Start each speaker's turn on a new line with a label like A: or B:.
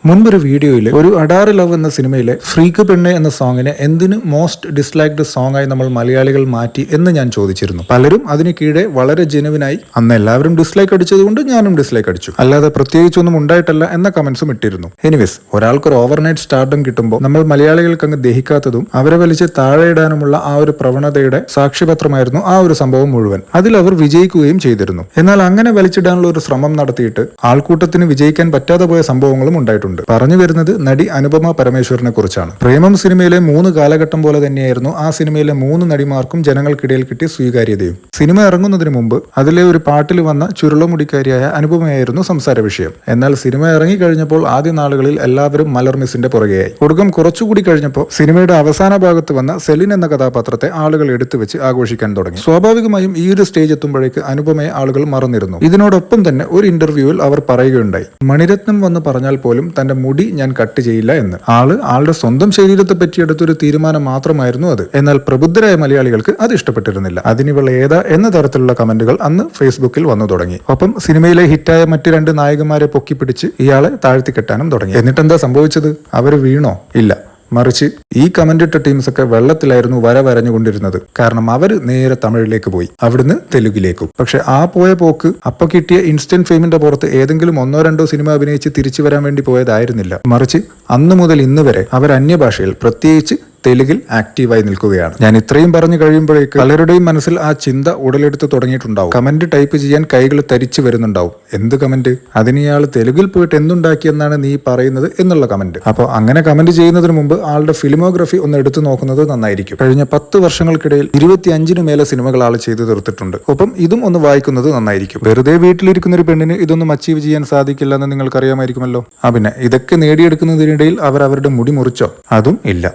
A: മുൻപൊരു വീഡിയോയിൽ ഒരു അഡാറ് ലവ് എന്ന സിനിമയിലെ ഫ്രീക്ക് പെണ്ണെ എന്ന സോങ്ങിനെ എന്തിന് മോസ്റ്റ് ഡിസ്ലൈക്ഡ് സോങ് ആയി നമ്മൾ മലയാളികൾ മാറ്റി എന്ന് ഞാൻ ചോദിച്ചിരുന്നു. പലരും അതിന് കീഴെ വളരെ ജെനുവിനായി അന്ന് എല്ലാവരും ഡിസ്ലൈക്ക് അടിച്ചതുകൊണ്ട് ഞാനും ഡിസ്ലൈക്ക് അടിച്ചു, അല്ലാതെ പ്രത്യേകിച്ചൊന്നും ഉണ്ടായിട്ടല്ല എന്ന കമന്റ്സും ഇട്ടിരുന്നു. എനിവേസ്, ഒരാൾക്കൊരു ഓവർനൈറ്റ് സ്റ്റാർഡം കിട്ടുമ്പോൾ നമ്മൾ മലയാളികൾക്ക് അങ്ങ് ദഹിക്കാത്തതും അവരെ വലിച്ച് താഴെയിടാനുമുള്ള ആ ഒരു പ്രവണതയുടെ സാക്ഷ്യപത്രമായിരുന്നു ആ ഒരു സംഭവം മുഴുവൻ. അതിൽ അവർ വിജയിക്കുകയും ചെയ്തിരുന്നു. എന്നാൽ അങ്ങനെ വലിച്ചിടാനുള്ള ഒരു ശ്രമം നടത്തിയിട്ട് ആൾക്കൂട്ടത്തിന് വിജയിക്കാൻ പറ്റാതെ പോയ സംഭവങ്ങളും ഉണ്ടായിട്ടുണ്ട്. പറഞ്ഞു വരുന്നത് നടി അനുപമ പരമേശ്വരനെ കുറിച്ചാണ്. പ്രേമം സിനിമയിലെ 3 കാലഘട്ടം പോലെ തന്നെയായിരുന്നു ആ സിനിമയിലെ 3 നടിമാർക്കും ജനങ്ങൾക്കിടയിൽ കിട്ടിയ സ്വീകാര്യതയും. സിനിമ ഇറങ്ങുന്നതിന് മുമ്പ് അതിലെ ഒരു പാട്ടിൽ വന്ന ചുരുളമുടിക്കാരിയായ അനുപമയായിരുന്നു സംസാര വിഷയം. എന്നാൽ സിനിമ ഇറങ്ങി കഴിഞ്ഞപ്പോൾ ആദ്യ നാളുകളിൽ എല്ലാവരും മലർ മിസ്സിന്റെ പുറകെയായി. ഒടുക്കം കുറച്ചുകൂടി കഴിഞ്ഞപ്പോൾ സിനിമയുടെ അവസാന ഭാഗത്ത് വന്ന സെലിൻ എന്ന കഥാപാത്രത്തെ ആളുകൾ എടുത്തു വെച്ച് ആഘോഷിക്കാൻ തുടങ്ങി. സ്വാഭാവികമായും ഈ ഒരു സ്റ്റേജ് എത്തുമ്പോഴേക്ക് അനുപമയെ ആളുകൾ മറന്നിരുന്നു. ഇതിനോടൊപ്പം തന്നെ ഒരു ഇന്റർവ്യൂവിൽ അവർ പറയുകയുണ്ടായി, മണിരത്നം വന്ന് പറഞ്ഞാൽ പോലും തന്റെ മുടി ഞാൻ കട്ട് ചെയ്യില്ല എന്ന്. ആളുടെ സ്വന്തം ശരീരത്തെ പറ്റി എടുത്തൊരു തീരുമാനം മാത്രമായിരുന്നു അത്. എന്നാൽ പ്രബുദ്ധരായ മലയാളികൾക്ക് അത് ഇഷ്ടപ്പെട്ടിരുന്നില്ല. അതിനിവൾ ഏതാ എന്ന തരത്തിലുള്ള കമന്റുകൾ അന്ന് ഫേസ്ബുക്കിൽ വന്നു തുടങ്ങി. ഒപ്പം സിനിമയിലെ ഹിറ്റായ മറ്റ് 2 നായകന്മാരെ പൊക്കിപ്പിടിച്ച് ഇയാളെ താഴ്ത്തിക്കെട്ടാനും തുടങ്ങി. എന്നിട്ടെന്താ സംഭവിച്ചത്? അവര് വീണോ? ഇല്ല. മറിച്ച് ഈ കമന്റ് ഇട്ട ടീംസ് ഒക്കെ വെള്ളത്തിലായിരുന്നു വരഞ്ഞുകൊണ്ടിരുന്നത്. കാരണം അവര് നേരെ തമിഴിലേക്ക് പോയി, അവിടുന്ന് തെലുങ്കിലേക്കും. പക്ഷെ ആ പോയ പോക്ക് അപ്പൊ കിട്ടിയ ഇൻസ്റ്റന്റ് ഫെയിമിന്റെ പുറത്ത് ഏതെങ്കിലും 1-2 സിനിമ അഭിനയിച്ച് തിരിച്ചു വരാൻ വേണ്ടി പോയതായിരുന്നില്ല. മറിച്ച് അന്ന് മുതൽ ഇന്ന് വരെ അവർ അന്യഭാഷയിൽ, പ്രത്യേകിച്ച് തെലുങ്കിൽ ആക്റ്റീവായി നിൽക്കുകയാണ്. ഞാൻ ഇത്രയും പറഞ്ഞു കഴിയുമ്പോഴേക്ക് പലരുടെയും മനസ്സിൽ ആ ചിന്ത ഉടലെടുത്ത് തുടങ്ങിയിട്ടുണ്ടാവും. കമന്റ് ടൈപ്പ് ചെയ്യാൻ കൈകൾ തരിച്ചു വരുന്നുണ്ടാവും. എന്ത് കമന്റ്? അതിനിയാൾ തെലുങ്കിൽ പോയിട്ട് എന്തുണ്ടാക്കിയെന്നാണ് നീ പറയുന്നത് എന്നുള്ള കമന്റ്. അപ്പോൾ അങ്ങനെ കമന്റ് ചെയ്യുന്നതിന് മുമ്പ് ആളുടെ ഫിലിമോഗ്രഫി ഒന്ന് എടുത്തു നോക്കുന്നത് നന്നായിരിക്കും. കഴിഞ്ഞ 10 വർഷങ്ങൾക്കിടയിൽ 25-ന് മേലെ സിനിമകൾ ആൾ ചെയ്തു തീർത്തിട്ടുണ്ട്. ഒപ്പം ഇതും ഒന്ന് വായിക്കുന്നത് നന്നായിരിക്കും. വെറുതെ വീട്ടിലിരിക്കുന്ന ഒരു പെണ്ണിന് ഇതൊന്നും അച്ചീവ് ചെയ്യാൻ സാധിക്കില്ല എന്ന് നിങ്ങൾക്കറിയാമായിരിക്കുമല്ലോ. പിന്നെ ഇതൊക്കെ നേടിയെടുക്കുന്നതിനിടയിൽ അവർ അവരുടെ മുടി മുറിച്ചോ? അതും ഇല്ല.